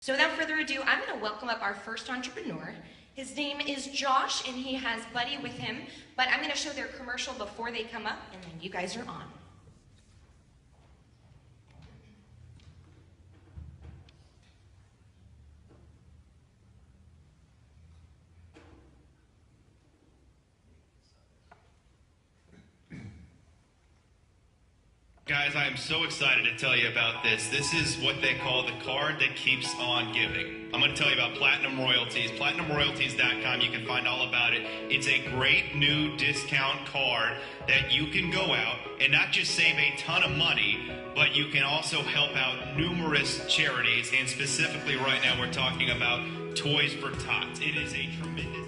So without further ado, I'm going to welcome up our first entrepreneur. His name is Josh, and he has Buddy with him, but I'm going to show their commercial before they come up, and then you guys are on. Guys, I am so excited to tell you about this. This is what they call the card that keeps on giving. I'm going to tell you about Platinum Royalties. PlatinumRoyalties.com, you can find all about it. It's a great new discount card that you can go out and not just save a ton of money, but you can also help out numerous charities, and specifically right now we're talking about Toys for Tots. It is a tremendous...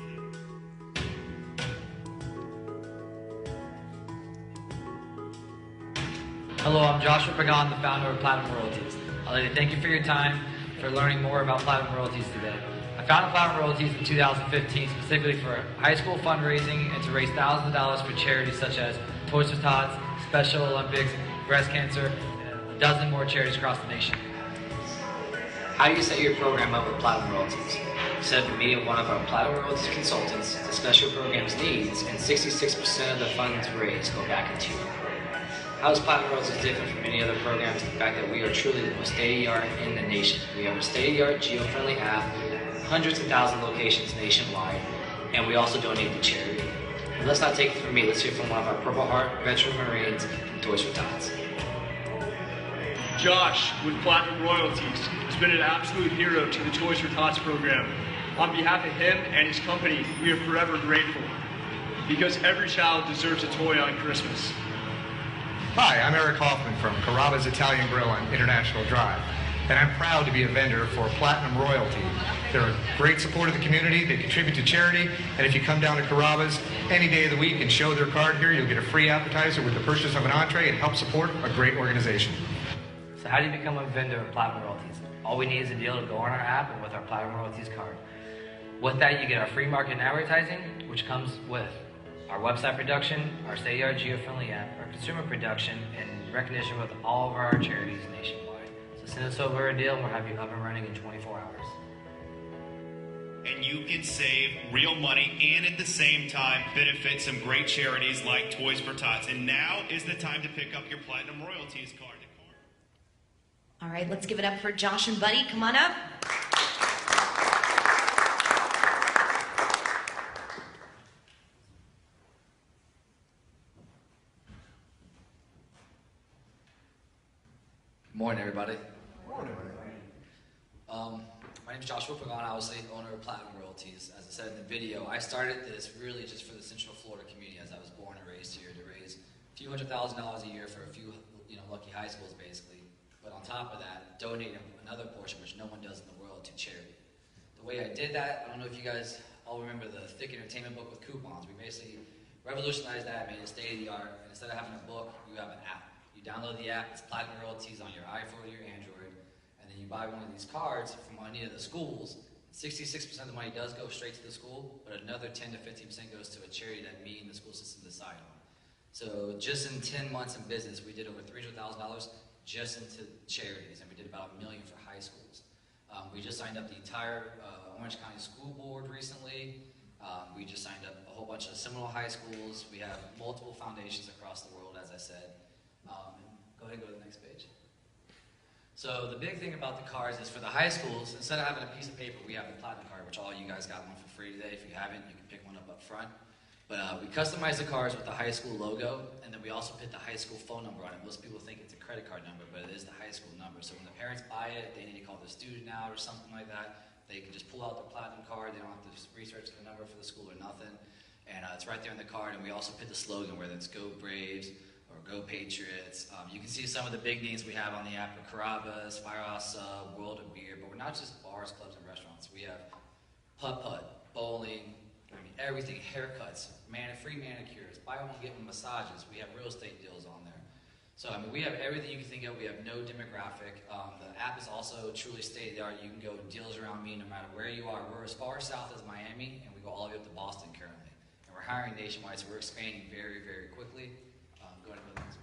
Hello, I'm Joshua Pagan, the founder of Platinum Royalties. I'd like to thank you for your time, for learning more about Platinum Royalties today. I founded Platinum Royalties in 2015 specifically for high school fundraising and to raise thousands of dollars for charities such as Toys for Tots, Special Olympics, breast cancer, and a dozen more charities across the nation. How do you set your program up with Platinum Royalties? Set up a meeting with one of our Platinum Royalties consultants, the special program's needs, and 66% of the funds raised go back into your program. How is Platinum Royalties different from any other programs? The fact that we are truly the most state-of-the-art in the nation. We have a state-of-the-art geo-friendly app, hundreds of thousands of locations nationwide, and we also donate to charity. And let's not take it from me, let's hear from one of our Purple Heart veteran Marines from Toys for Tots. Josh with Platinum Royalties has been an absolute hero to the Toys for Tots program. On behalf of him and his company, we are forever grateful because every child deserves a toy on Christmas. Hi, I'm Eric Hoffman from Carrabba's Italian Grill on International Drive, and I'm proud to be a vendor for Platinum Royalty. They're a great support of the community, they contribute to charity, and if you come down to Carrabba's any day of the week and show their card here, you'll get a free appetizer with the purchase of an entree and help support a great organization. So how do you become a vendor of Platinum Royalties? All we need is a deal to go on our app and with our Platinum Royalties card. With that, you get our free market and advertising, which comes with our website production, our state-of-the-art geo-friendly app, our consumer production, and recognition with all of our charities nationwide. So send us over a deal and we'll have you up and running in 24 hours. And you can save real money and at the same time benefit some great charities like Toys for Tots. And now is the time to pick up your Platinum Royalties card. All right, let's give it up for Josh and Buddy. Come on up. Morning, everybody. Morning. My name is Joshua Pagan, obviously owner of Platinum Royalties. As I said in the video, I started this really just for the Central Florida community, as I was born and raised here, to raise a few $100,000 a year for a few, lucky high schools, basically. But on top of that, donating another portion, which no one does in the world, to charity. The way I did that, I don't know if you guys all remember the Thick Entertainment book with coupons. We basically revolutionized that, made it state-of-the-art, and instead of having a book, you have an app. You download the app, it's Platinum Royalties on your iPhone or your Android, and then you buy one of these cards from any of the schools. 66% of the money does go straight to the school, but another 10 to 15% goes to a charity that me and the school system decide on. So just in 10 months in business, we did over $300,000 just into charities, and we did about $1 million for high schools. We just signed up the entire Orange County School Board recently. We just signed up a whole bunch of Seminole high schools. We have multiple foundations across the world, as I said. Go ahead and go to the next page. So the big thing about the cards is for the high schools, instead of having a piece of paper, we have the Platinum card, which all you guys got one for free today. If you haven't, you can pick one up front. But we customize the cards with the high school logo, and then we also put the high school phone number on it. Most people think it's a credit card number, but it is the high school number. So when the parents buy it, they need to call the student out or something like that. They can just pull out the Platinum card. They don't have to just research the number for the school or nothing. And it's right there in the card, and we also put the slogan, whether it's Go Braves or Go Patriots. You can see some of the big names we have on the app are Carrabba's, Firehouse Sub, World of Beer, but we're not just bars, clubs, and restaurants. We have putt-putt, bowling, everything, haircuts, free manicures, buy one, get one massages. We have real estate deals on there. So we have everything you can think of. We have no demographic. The app is also truly state-of-the-art. You can go deals around me no matter where you are. We're as far south as Miami, and we go all the way up to Boston currently. And we're hiring nationwide, so we're expanding very, very quickly. Go ahead and go to the next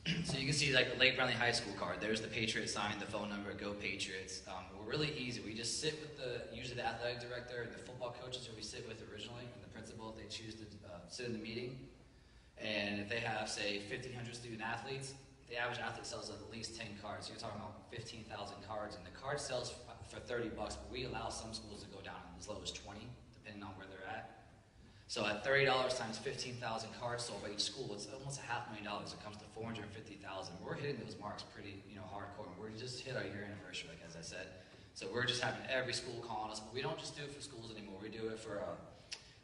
page. So you can see like the Lake Brownlee High School card. There's the Patriot sign, the phone number, Go Patriots. We're really easy. We just sit with usually the athletic director and the football coaches who we sit with originally, and the principal if they choose to sit in the meeting. And if they have, say, 1,500 student athletes, the average athlete sells at least 10 cards. So you're talking about 15,000 cards, and the card sells for $30, but we allow some schools to go down as low as 20, depending on where they're at. So at $30 times 15,000 cards sold by each school, it's almost $500,000. It comes to 450,000. We're hitting those marks pretty, hardcore. And we're just hit our year anniversary, like as I said. So we're just having every school calling us, but we don't just do it for schools anymore. We do it for,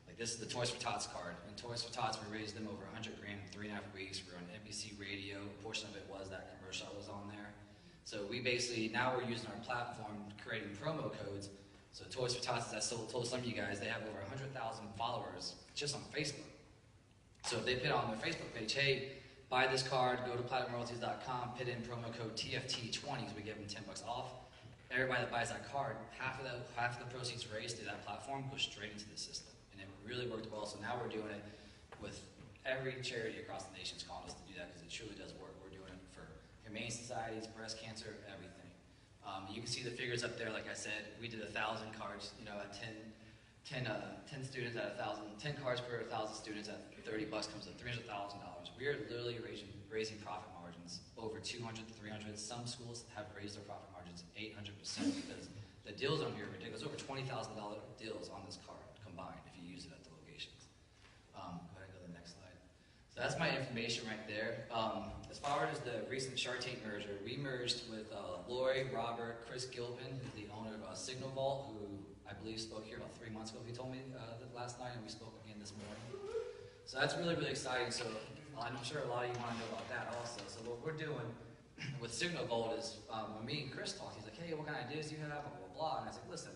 like this is the Toys for Tots card. And Toys for Tots, we raised them over $100,000 in 3.5 weeks. We're on NBC Radio. A portion of it was that commercial that was on there. So we basically, now we're using our platform, creating promo codes. So Toys for Tots, as I told some of you guys, they have over 100,000 followers just on Facebook. So if they put on their Facebook page, hey, buy this card, go to platinumroyalties.com, put in promo code TFT20, because we give them $10 off. Everybody that buys that card, half of the proceeds raised through that platform goes straight into the system. And it really worked well. So now we're doing it with every charity across the nation is calling us to do that because it truly does work. We're doing it for humane societies, breast cancer, everything. You can see the figures up there. Like I said, we did 1,000 cards, at 10 students at 1,000, 10 cards per 1,000 students at $30 comes to $300,000. We are literally raising profit margins over 200 to 300. Some schools have raised their profit margins 800% because the deals on here are ridiculous. Over $20,000 deals on this card combined if you use it at the locations. Go ahead and go to the next slide. So that's my information right there. As far as the recent Shark Tank merger, we merged with Lori, Robert, Chris Gilpin, who's the owner of Signal Vault, who I believe spoke here about 3 months ago. He told me last night, and we spoke again this morning. So that's really, really exciting. So I'm sure a lot of you want to know about that also. So what we're doing with Signal Vault is, when me and Chris talked, he's like, hey, what kind of ideas do you have, blah, blah, blah. And I was like, listen,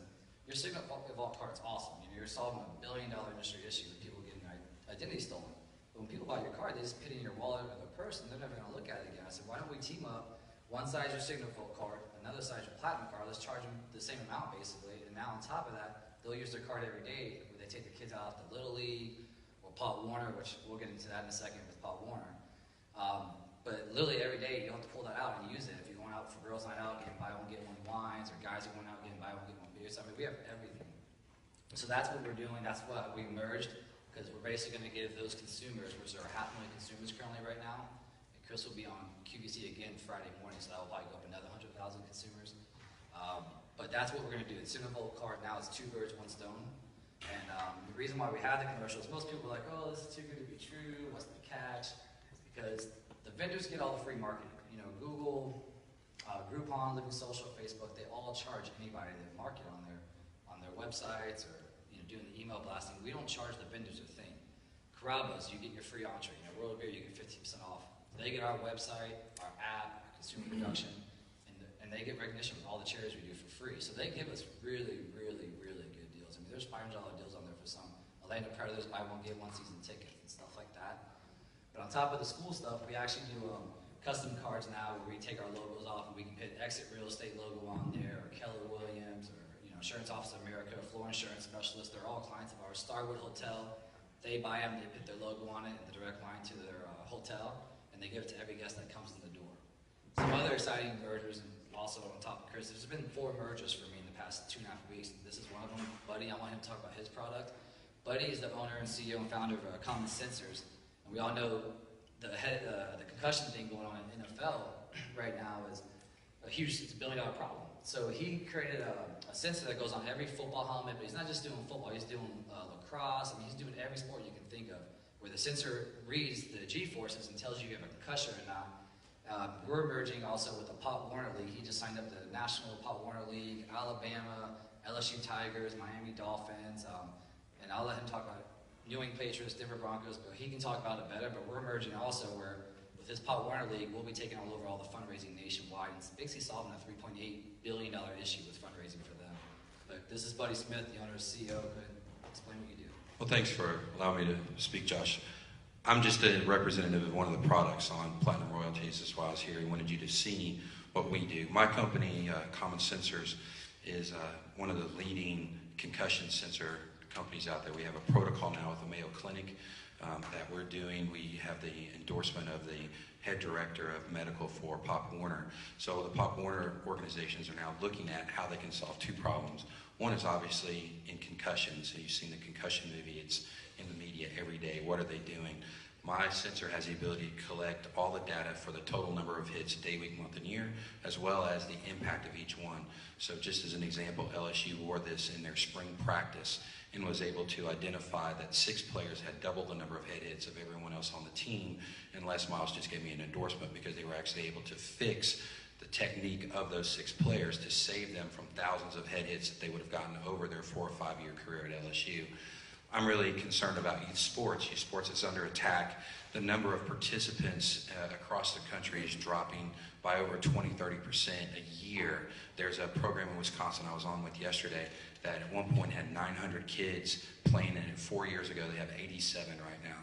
your Signal Vault card is awesome. You're solving a $1 billion industry issue with people getting identity stolen. But when people buy your card, they just put it in your wallet or their purse, and they're never going to look at it again. I said, why don't we team up? One side is your Signal Vault card, another side is your Platinum card. Let's charge them the same amount, basically. And now on top of that, they'll use their card every day. Where they take their kids out to Little League or Pop Warner, which we'll get into that in a second with Pop Warner. But literally every day, you don't have to pull that out and use it. If you're going out for girls' night out, getting buy one, get one wines, or guys are going out getting buy one, get one beers. I mean, we have everything. So that's what we're doing. That's what we merged, because we're basically going to give those consumers, which are 500,000 consumers currently right now. And Chris will be on QVC again Friday morning, so that will probably go up another 100,000 consumers. But that's what we're going to do. The Signal Vault card now is 2 birds, 1 stone. And the reason why we have the commercials, most people are like, oh, this is too good to be true. What's the catch? It's because the vendors get all the free marketing. Google, Groupon, Living Social, Facebook, they all charge anybody that market on their websites or doing the email blasting. We don't charge the vendors a thing. Carrabba's, you get your free entree. World of Beer, you get 50% off. They get our website, our app, our consumer production, and they get recognition with all the charities we do for free. So they give us really, really, really good deals. I mean, there's $500 deals on there for some. Orlando Predators, buy one, get one season ticket and stuff like that. But on top of the school stuff, we actually do custom cards now where we take our logos off and we can put Exit Real Estate logo on there, or Keller Williams, or Insurance Office of America, Floor Insurance Specialist. They're all clients of ours. Starwood Hotel, they buy them, they put their logo on it and the direct line to their hotel, and they give it to every guest that comes in the door. Some other exciting mergers, and also on top of Chris, there's been 4 mergers for me in the past 2.5 weeks, and this is one of them. Buddy, I want him to talk about his product. Buddy is the owner and CEO and founder of Common Sensors, and we all know the concussion thing going on in NFL right now is it's a $1 billion problem. So he created a sensor that goes on every football helmet, but he's not just doing football, he's doing lacrosse, he's doing every sport you can think of, where the sensor reads the G-forces and tells you if you have a concussion or not. We're merging also with the Pop Warner League. He just signed up to the National Pop Warner League, Alabama, LSU Tigers, Miami Dolphins, and I'll let him talk about New England Patriots, Denver Broncos, but he can talk about it better. But we're merging also where with this Pop Warner League, we'll be taking all over all the fundraising nationwide and basically solving a $3.8 billion issue with fundraising for them. But this is Buddy Smith, the owner and CEO. Go ahead and explain what you do. Well, thanks for allowing me to speak, Josh. I'm just a representative of one of the products on Platinum Royalties. That's why I was here. I wanted you to see what we do. My company, Common Sensors, is one of the leading concussion sensor companies out there. We have a protocol now with the Mayo Clinic that we're doing. We have the endorsement of the head director of medical for Pop Warner. So the Pop Warner organizations are now looking at how they can solve two problems. One is obviously in concussions. So you've seen the concussion movie. It's in the media every day. What are they doing? My sensor has the ability to collect all the data for the total number of hits day, week, month, and year, as well as the impact of each one. So just as an example, LSU wore this in their spring practice and was able to identify that 6 players had double the number of head hits of everyone else on the team, and Les Miles just gave me an endorsement because they were actually able to fix the technique of those 6 players to save them from thousands of head hits that they would have gotten over their 4 or 5 year career at LSU. I'm really concerned about youth sports. Youth sports is under attack. The number of participants across the country is dropping by over 20-30% a year. There's a program in Wisconsin I was on with yesterday that at one point had 900 kids playing in it. 4 years ago, they have 87 right now.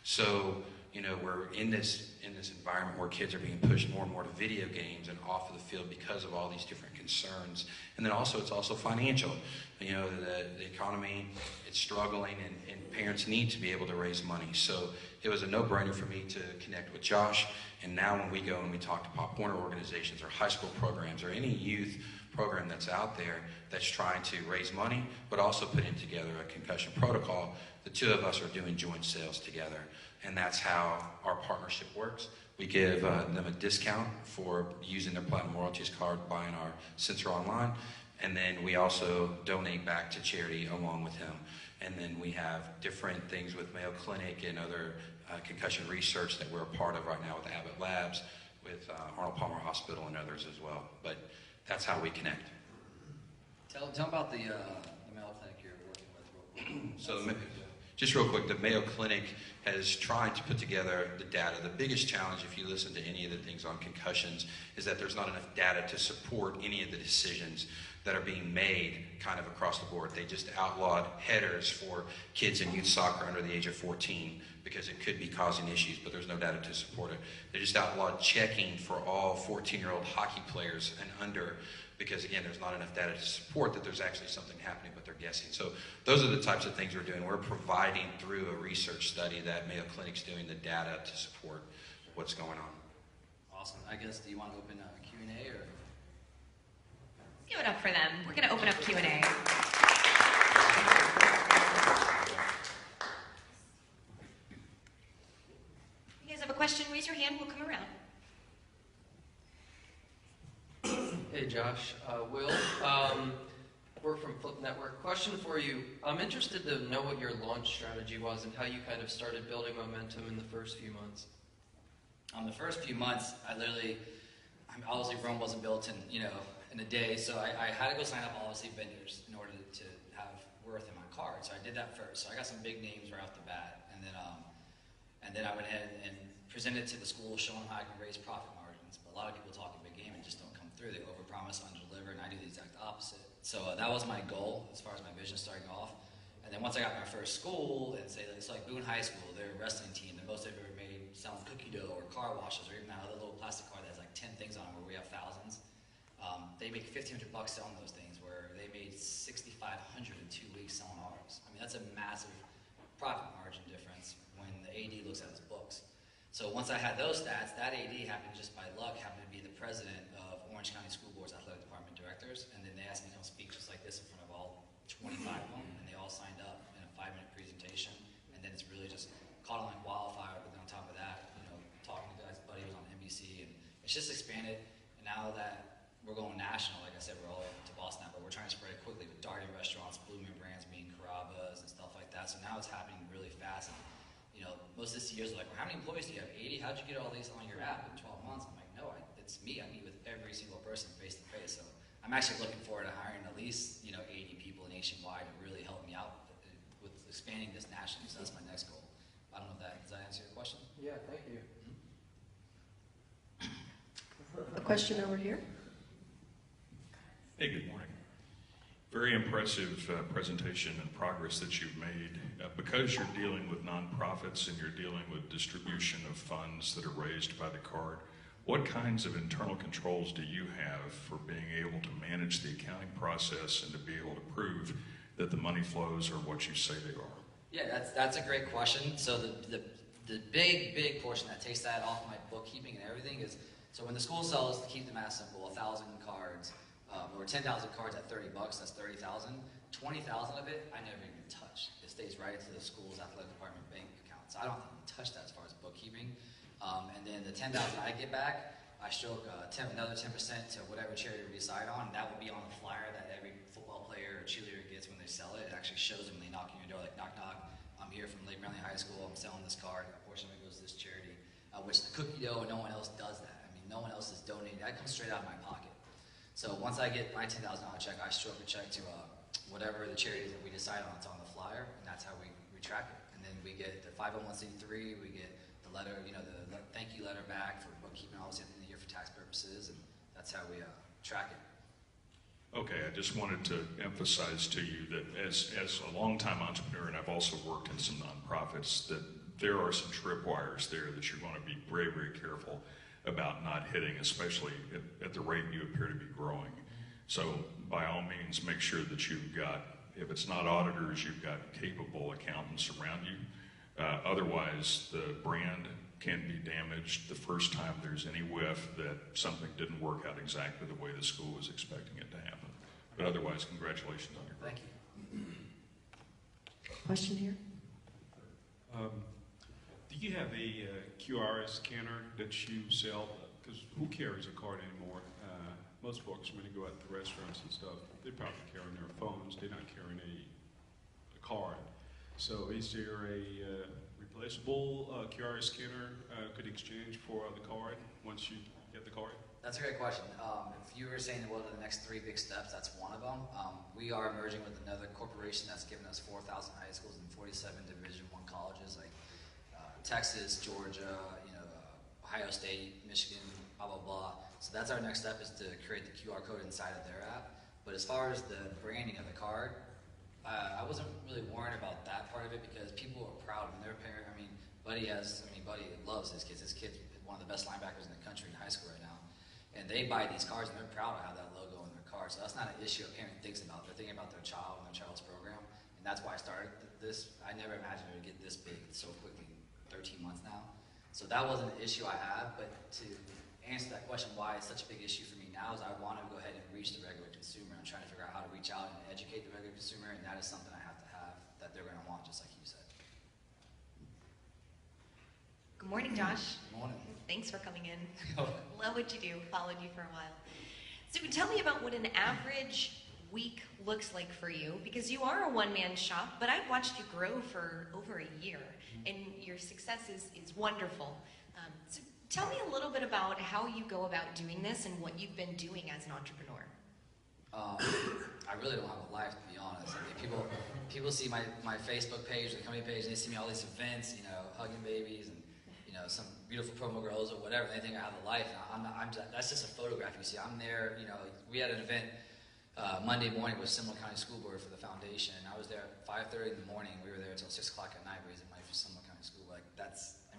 So, you know, we're in this environment where kids are being pushed more and more to video games and off of the field because of all these different concerns. And then also, it's also financial. You know, the economy, it's struggling, and parents need to be able to raise money. So it was a no-brainer for me to connect with Josh. And now when we go and we talk to Pop Warner organizations or high school programs or any youth program that's out there that's trying to raise money, but also putting together a concussion protocol, the two of us are doing joint sales together. And that's how our partnership works. We give them a discount for using their Platinum Royalties card, buying our sensor online. And then we also donate back to charity along with him. And then we have different things with Mayo Clinic and other concussion research that we're a part of right now with Abbott Labs, with Arnold Palmer Hospital and others as well. But that's how we connect. Tell about the Mayo Clinic you're working with real quick. So just real quick, the Mayo Clinic has tried to put together the data. The biggest challenge, if you listen to any of the things on concussions, is that there's not enough data to support any of the decisions that are being made kind of across the board. They just outlawed headers for kids in youth soccer under the age of 14 because it could be causing issues, but there's no data to support it. They just outlawed checking for all 14-year-old hockey players and under because, again, there's not enough data to support that there's actually something happening, but they're guessing. So those are the types of things we're doing. We're providing through a research study that Mayo Clinic's doing the data to support what's going on. Awesome. I guess, do you want to open Q&A or? Give it up for them. We're going to open up Q&A. If you guys have a question, raise your hand. We'll come around. Hey Josh, Will, we're from Flip Network. Question for you. I'm interested to know what your launch strategy was and how you kind of started building momentum in the first few months. The first few months, obviously Rome wasn't built in a day, so I had to go sign up obviously vendors in order to have worth in my card. So I did that first. So I got some big names right off the bat, and then I went ahead and presented to the school, showing how I can raise profit margins. But a lot of people talk a big game and just don't come through. They overpromise, underdeliver, and I do the exact opposite. So that was my goal as far as my vision starting off. And then once I got my first school, and say it's like Boone High School, they're a wrestling team, the most they've ever made selling cookie dough or car washes, or even that other little plastic car that has like 10 things on it where we have thousands. They make $1,500 selling those things, where they made $6,500 in 2 weeks selling ours. I mean, that's a massive profit margin difference when the AD looks at his books. So once I had those stats, that AD happened just by luck, happened to be the president of Orange County School Board's athletic department directors, and then they asked me to come speak just like this in front of all 25 of them, and they all signed up in a 5-minute presentation, and then it's really just caught on like wildfire. But then on top of that, talking to guys, buddy was on NBC, and it's just expanded. And now that we're going national, like I said, we're all to Boston now, but we're trying to spread it quickly with Darden restaurants, Blooming brands being Carrabba's and stuff like that. So now it's happening really fast. And, most of the CEOs are like, well, how many employees do you have? 80? How'd you get all these on your app in 12 months? I'm like, no, it's me. I meet with every single person face to face. So I'm actually looking forward to hiring at least, 80 people nationwide to really help me out with expanding this nationally. So that's my next goal. I don't know if does that answer your question? Yeah, thank you. A question over here. Hey, good morning. Very impressive presentation and progress that you've made. Because you're dealing with nonprofits and you're dealing with distribution of funds that are raised by the card, what kinds of internal controls do you have for being able to manage the accounting process and to be able to prove that the money flows are what you say they are? Yeah, that's a great question. So the big portion that takes that off my bookkeeping and everything is, so when the school sells, to keep the math simple, 1,000 cards, or 10,000 cards at $30, that's 30,000. 20,000 of it, I never even touch. It stays right into the school's athletic department bank account. So I don't even touch that as far as bookkeeping. And then the 10,000 I get back, I stroke another 10% to whatever charity we decide on. And that will be on the flyer that every football player or cheerleader gets when they sell it. It actually shows them when they knock on your door, like, knock, knock. I'm here from Lake Brantley High School. I'm selling this card. A portion of it goes to this charity, which the cookie dough, no one else does that. I mean, no one else is donating. That comes straight out of my pocket. So once I get my $10,000 check, I stroke a check to whatever the charity that we decide on. It's on the flyer, and that's how we track it. And then we get the 501c3, we get the letter, the thank you letter back for bookkeeping, obviously at the end of the year for tax purposes, and that's how we track it. Okay, I just wanted to emphasize to you that as a longtime entrepreneur, and I've also worked in some nonprofits, that there are some tripwires there that you're going to be very, very careful about not hitting, especially at the rate you appear to be growing. So by all means, make sure that you've got, if it's not auditors, you've got capable accountants around you. Otherwise, the brand can be damaged the first time there's any whiff that something didn't work out exactly the way the school was expecting it to happen. But otherwise, congratulations on your growth. Thank you. Question here? Do you have a QR scanner that you sell? Because who carries a card anymore? Most folks, when they go out to restaurants and stuff, they're probably carrying their phones. They're not carrying a card. So is there a replaceable QR scanner could exchange for the card once you get the card? That's a great question. If you were saying what are the next 3 big steps, that's one of them. We are merging with another corporation that's given us 4,000 high schools and 47 Division I colleges, like Texas, Georgia, Ohio State, Michigan, blah, blah, blah. So that's our next step, is to create the QR code inside of their app. But as far as the branding of the card, I wasn't really worried about that part of it, because people are proud when their parent, Buddy loves his kids. His kid's one of the best linebackers in the country in high school right now. And they buy these cards and they're proud to have that logo on their card. So that's not an issue a parent thinks about. They're thinking about their child and their child's program. And that's why I started this. I never imagined it would get this big so quickly, 13 months now. So that wasn't an issue I had, but to answer that question, why it's such a big issue for me now, is I want to go ahead and reach the regular consumer. I'm trying to figure out how to reach out and educate the regular consumer, and that is something I have to have that they're going to want, just like you said. Good morning, Josh. Good morning. Thanks for coming in. Love what you do. Followed you for a while. So tell me about what an average week looks like for you, because you are a one-man shop, but I've watched you grow for over a year, and your success is wonderful. So tell me a little bit about how you go about doing this and what you've been doing as an entrepreneur. I really don't have a life, to be honest. People see my Facebook page, the company page, and they see me all these events, hugging babies and some beautiful promo girls or whatever. And they think I have a life. And that's just a photograph you see. I'm there. We had an event Monday morning with Seminole County School Board for the foundation. I was there at 5:30 in the morning. We were there until 6 o'clock at night raising money for Seminole County School.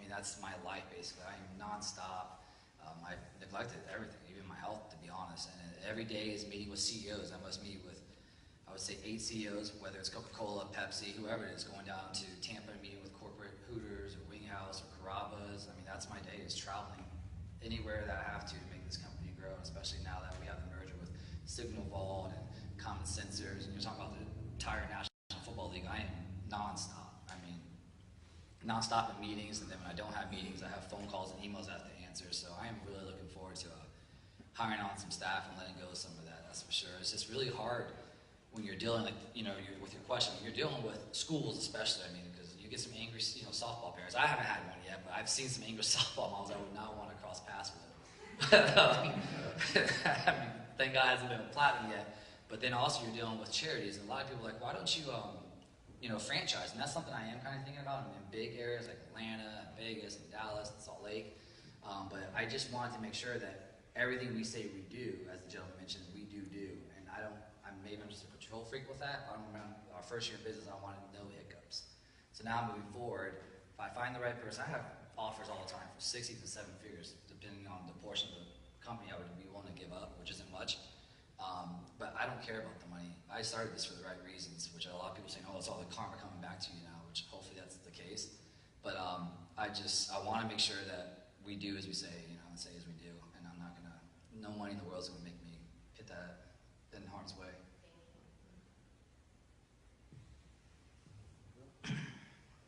That's my life basically. I am nonstop. I've neglected everything, even my health, to be honest. And every day is meeting with CEOs. I must meet with, I would say, 8 CEOs, whether it's Coca-Cola, Pepsi, whoever it is, going down to Tampa and meeting with corporate Hooters or Wing House or Carrabba's. That's my day, is traveling anywhere that I have to make this company grow, especially now that we have the merger with Signal Vault and Common Sensors, and you're talking about the entire National Football League. I am nonstop. Nonstop in meetings, and then when I don't have meetings, I have phone calls and emails I have to answer. So I am really looking forward to hiring on some staff and letting go of some of that, that's for sure. It's just really hard when you're dealing, with your question, when you're dealing with schools especially, because you get some angry, softball parents. I haven't had one yet, but I've seen some angry softball moms I would not want to cross paths with. Thank God it hasn't been a platinum yet. But then also you're dealing with charities, and a lot of people are like, why don't you, franchise? And that's something I am kind of thinking about in big areas like Atlanta, and Vegas, and Dallas, and Salt Lake. But I just wanted to make sure that everything we say we do, as the gentleman mentioned, we do. And maybe I'm just a control freak with that. Around our first year in business, I wanted no hiccups. So now moving forward, if I find the right person, I have offers all the time for 6 to 7 figures, depending on the portion of the company I would be willing to give up, which isn't much. But I don't care about the money. I started this for the right reasons, which a lot of people say, oh, it's all the karma coming back to you now, which which hopefully that's the case. But I want to make sure that we do as we say, and say as we do, and I'm not gonna, no money in the world is gonna make me hit that in harm's way.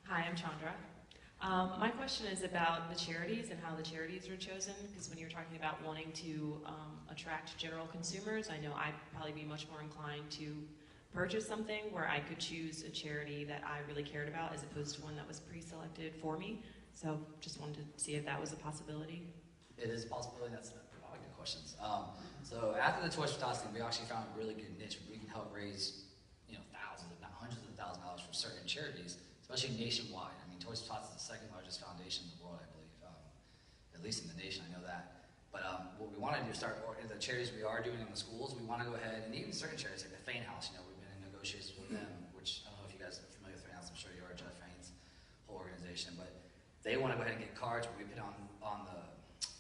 Hi, I'm Chandra. My question is about the charities and how the charities are chosen, because when you're talking about wanting to attract general consumers, I know I'd probably be much more inclined to purchase something where I could choose a charity that I really cared about as opposed to one that was pre-selected for me. So just wanted to see if that was a possibility. It is a possibility. That's I like the questions. So after the Toys for Tots thing, we actually found a really good niche where we can help raise thousands, if not hundreds of thousands of dollars for certain charities, especially nationwide. I mean, Toys for Tots is the second largest foundation in the world, I believe, at least in the nation. I know that. But what we want to do is start the charities we are doing in the schools. We want to go ahead, and even certain charities like the Fain House. We've been in negotiations with them, which I don't know if you guys are familiar with Fain House. I'm sure you are, Jeff Fain's whole organization. But they want to go ahead and get cards where we put on the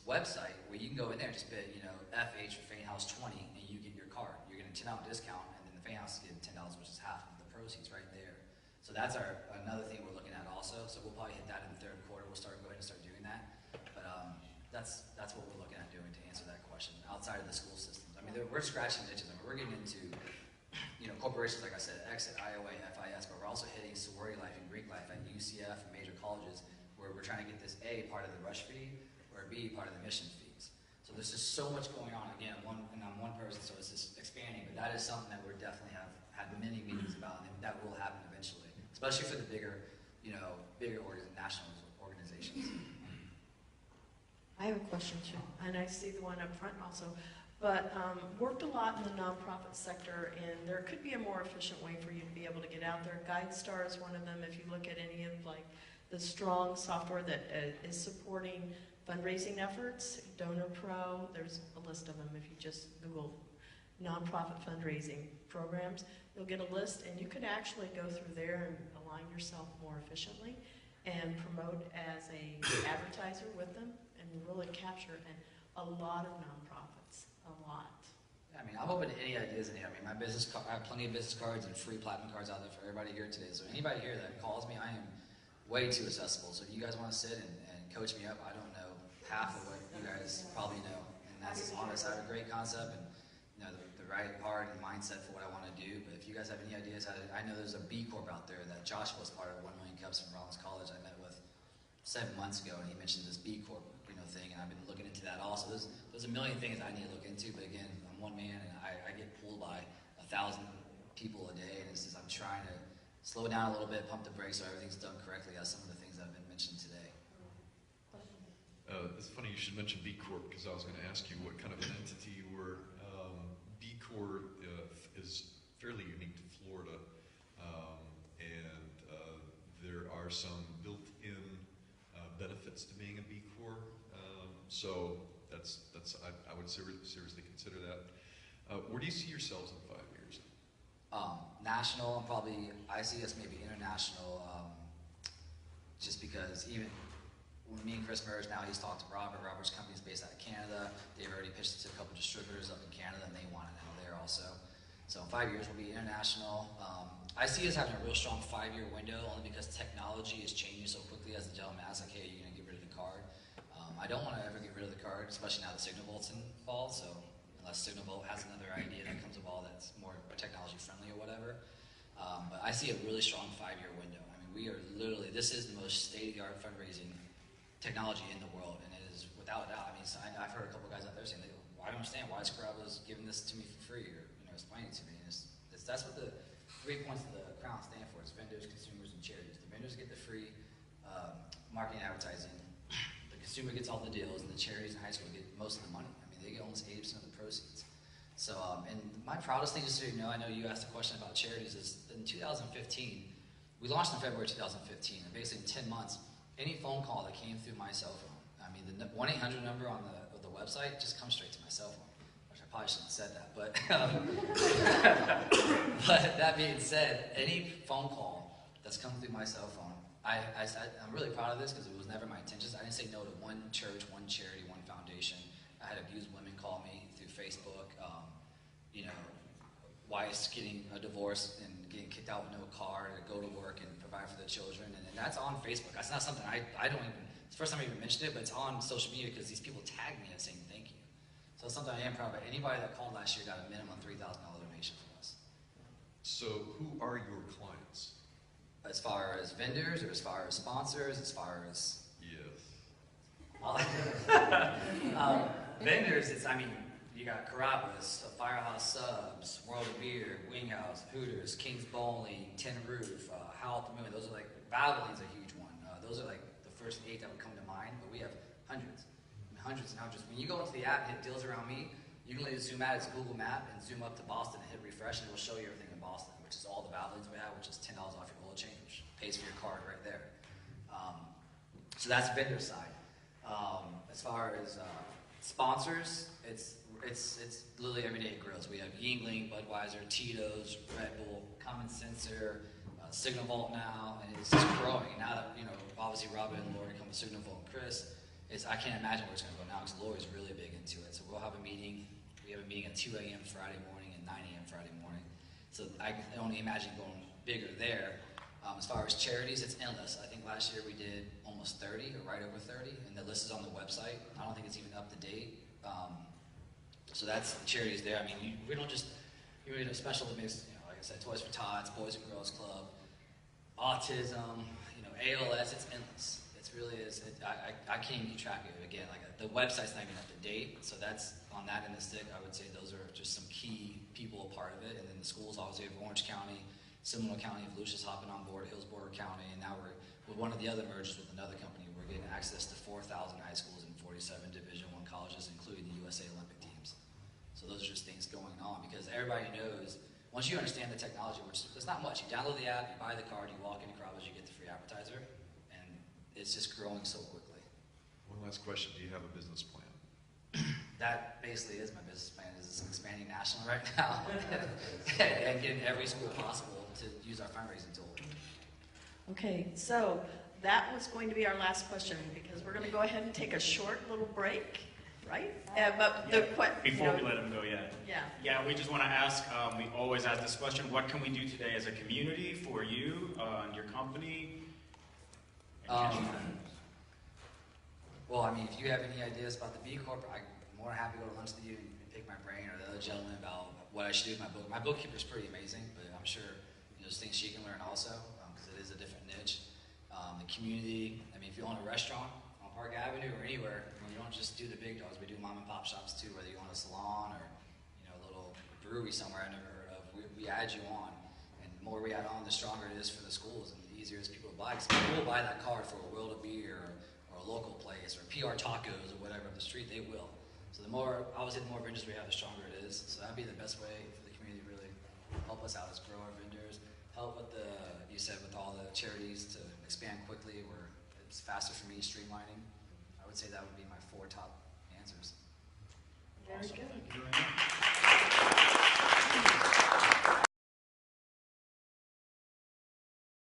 website where you can go in there and just put FH for Fain House 20, and you get your card. You're getting a $10 discount, and then the Fain House is getting $10, which is half of the proceeds right there. So that's another thing we're looking at also. So we'll probably hit that in the third quarter. We'll go ahead and start doing that. But that's what we're looking at doing to answer that question outside of the school systems. I mean, we're scratching niches. I mean, we're getting into corporations, like I said, Exit, IOA, FIS, but we're also hitting sorority life and Greek life at UCF and major colleges where we're trying to get this A, part of the rush fee, or B, part of the mission fees. So there's just so much going on. Again, I'm one person, so it's just expanding, but that is something that we're definitely have had many meetings about, and that will happen eventually, especially for the bigger national organizations. I have a question too, and I see the one up front also. But worked a lot in the nonprofit sector, and there could be a more efficient way for you to be able to get out there. GuideStar is one of them. If you look at any of the strong software that is supporting fundraising efforts, Donor Pro, there's a list of them. If you just Google nonprofit fundraising programs, you'll get a list, and you could actually go through there and align yourself more efficiently and promote as a advertiser with them and really capture a lot of nonprofits, a lot. I mean, I'm open to any ideas. I mean, I have plenty of business cards and free platinum cards out there for everybody here today. So anybody here that calls me, I am way too accessible. So if you guys want to sit and coach me up, I don't know half of what you guys probably know. And that's honest. I have a great concept and the right heart and mindset for what I want to do. But if you guys have any ideas I know there's a B Corp out there that Josh was part of, 1 Million Cups from Rollins College I met with 7 months ago, and he mentioned this B Corp thing, and I've been looking into that also. There's a million things I need to look into, but again, I'm one man, and I get pulled by 1,000 people a day, and it's just I'm trying to slow down a little bit, pump the brakes so everything's done correctly as some of the things that have been mentioned today. It's funny you should mention B Corp, because I was going to ask you what kind of an entity you were. B Corp is fairly unique to Florida, and there are some built-in benefits to being a B Corp. So I would seriously consider that. Where do you see yourselves in 5 years? National, I see us maybe international, just because even when me and Chris merged, now he's talked to Robert. Robert's company is based out of Canada. They've already pitched it to a couple distributors up in Canada, and they want it now there also. So in 5 years, we'll be international. I see us having a real strong 5-year window, only because technology is changing so quickly. As the gentleman asked, like, hey, are you going to get rid of the card? I don't want to ever get rid of the card, especially now that Signal Volt's involved. So unless Signal Volt has another idea that comes about that's more technology friendly or whatever. But I see a really strong 5-year window. I mean, we are literally, this is the most state-of-the-art fundraising technology in the world, and it is without a doubt. I mean, I've heard a couple guys out there saying, well, I don't understand why Scrabble is giving this to me for free, or explaining it to me. And that's what the 3 points of the crown stand for. It's vendors, consumers, and charities. The vendors get the free marketing and advertising. The consumer gets all the deals, and the charities in high school get most of the money. I mean, they get almost 80% of the proceeds. So, and my proudest thing, just so you know, I know you asked a question about charities, is in 2015, we launched in February 2015, and basically in 10 months, any phone call that came through my cell phone, I mean, the 1-800 number on the website just comes straight to my cell phone, which I probably shouldn't have said that, but, but that being said, any phone call that's come through my cell phone, I'm really proud of this because it was never my intentions. I didn't say no to one church, one charity, one foundation. I had abused women call me through Facebook, wives getting a divorce and getting kicked out with no car to go to work and provide for the children. And that's on Facebook. That's not something I don't even, it's the first time I even mentioned it, but it's on social media because these people tag me and saying thank you. So it's something I am proud of. Anybody that called last year got a minimum $3,000 donation from us. So who are your clients? As far as vendors, or as far as sponsors, as far as... Yes. Vendors, it's, I mean, you got Carrabba's, Firehouse Subs, World of Beer, Winghouse, Hooters, King's Bowling, Tin Roof, Howl at the Moon. Those are like, Valvoline's a huge one. Those are like the first 8 that would come to mind, but we have hundreds. I mean, hundreds and hundreds. When you go into the app and hit Deals Around Me, you can literally zoom out its Google Map and zoom up to Boston and hit refresh, and it will show you everything in Boston, which is all the Valvolines we have, which is $10 off your oil change, which pays for your card right there. So that's vendor side. As far as sponsors, it's literally everyday grills. We have Yingling, Budweiser, Tito's, Red Bull, Common Sensor, Signal Vault now, and it's just growing. And now that, you know, obviously Robin and Lori come with Signal Vault and Chris, I can't imagine where it's going to go now because Lori's really big into it. So we'll have a meeting. We have a meeting at 2 a.m. Friday morning and 9 a.m. Friday morning. So I can only imagine going bigger there. As far as charities, it's endless. I think last year we did almost 30 or right over 30, and the list is on the website. I don't think it's even up to date. So that's the charities there. I mean, we don't just, we do special events, you know, like I said, Toys for Tots, Boys and Girls Club, autism, you know, ALS, it's endless. It really is. I can't keep track of it. Again, like the website's not even up to date, so that's on that end of the stick. I would say those are just some key people a part of it. And then the schools, obviously, have Orange County, Seminole County, of Lucius hopping on board, Hillsborough County, and now we're with one of the other mergers with another company. We're getting access to 4,000 high schools and 47 Division I colleges, including the USA Olympic teams. So those are just things going on because everybody knows, once you understand the technology, which there's not much, you download the app, you buy the card, you walk into Carrabba's, you get the free appetizer, and it's just growing so quickly. One last question, do you have a business plan? That basically is my business plan, is expanding nationally right now and getting every school possible to use our fundraising tool. Okay, so that was going to be our last question because we're going to go ahead and take a short little break, right? Before we let them go, Yeah. Yeah, we just want to ask, we always ask this question, what can we do today as a community for you and your company? Well, I mean, if you have any ideas about the B Corp, I'm more than happy to go to lunch with you and pick my brain or the other gentleman about what I should do with my book. My bookkeeper's pretty amazing, but I'm sure there's things she can learn also because it is a different niche. The community, I mean, if you own a restaurant on Park Avenue or anywhere, you don't just do the big dogs. We do mom and pop shops too, whether you own a salon or a little brewery somewhere I never heard of. We add you on, and the more we add on, the stronger it is for the schools and the easier it is for people to buy. Because people will buy that card for a World of Beer or a local place or PR Tacos or whatever up the street. They will. So the more, obviously, the more vendors we have, the stronger it is. So that'd be the best way for the community to really help us out, is grow our vendors, help with the, you said, with all the charities to expand quickly, where it's faster for me, streamlining. I would say that would be my 4 top answers. Very good.